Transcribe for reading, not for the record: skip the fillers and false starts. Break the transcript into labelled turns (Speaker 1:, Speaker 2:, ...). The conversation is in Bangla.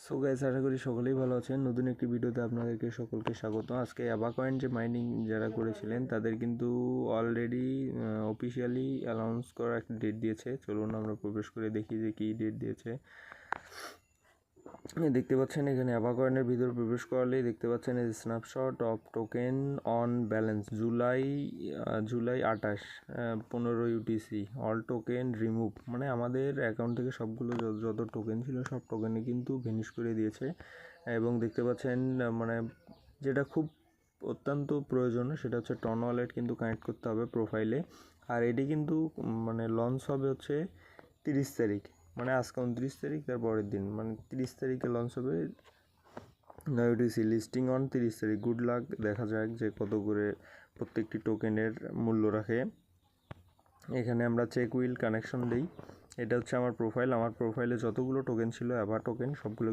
Speaker 1: সো গাইস, আশা করি সকলেই ভালো আছেন। নতুন একটি ভিডিওতে আপনাদেরকে সকলকে স্বাগত। আজকে অ্যাবাকয়েন যে মাইনিং যারা করেছিলেন তাদের কিন্তু অলরেডি অফিসিয়ালি অ্যানাউন্স করা একটা ডেট দিয়েছে। চলুন আমরা প্রবেশ করে দেখি যে কী ডেট দিয়েছে। দেখতে পাচ্ছেন এখানে অ্যাবাকয়েনের ভিতরে প্রবেশ করলেই দেখতে পাচ্ছেন এই snapshot of token on balance July 28 15 UTC all token remove, মানে আমাদের অ্যাকাউন্ট থেকে সবগুলো যত টোকেন ছিল সব টোকেনে কিন্তু ভেনিশ করে দিয়েছে। এবং দেখতে পাচ্ছেন মানে যেটা খুব অত্যন্ত প্রয়োজন সেটা হচ্ছে টন ওয়ালেট কিন্তু কানেক্ট করতে হবে প্রোফাইলে। আর এটি কিন্তু মানে লঞ্চ হবে হচ্ছে 30 তারিখ, মানে আজকে 29 তারিখ, তার পরের দিন মানে 30 তারিখে লঞ্চ হবে UTC লিস্টিং অন 30 তারিখ। গুড লাক, দেখা যাক যে কত করে প্রত্যেকটি টোকেনের মূল্য রাখে। এখানে আমরা চেক উইল কানেকশন দিই। এটা হচ্ছে আমার প্রোফাইল। আমার প্রোফাইলে যতগুলো টোকেন ছিল অ্যাভা টোকেন সবগুলো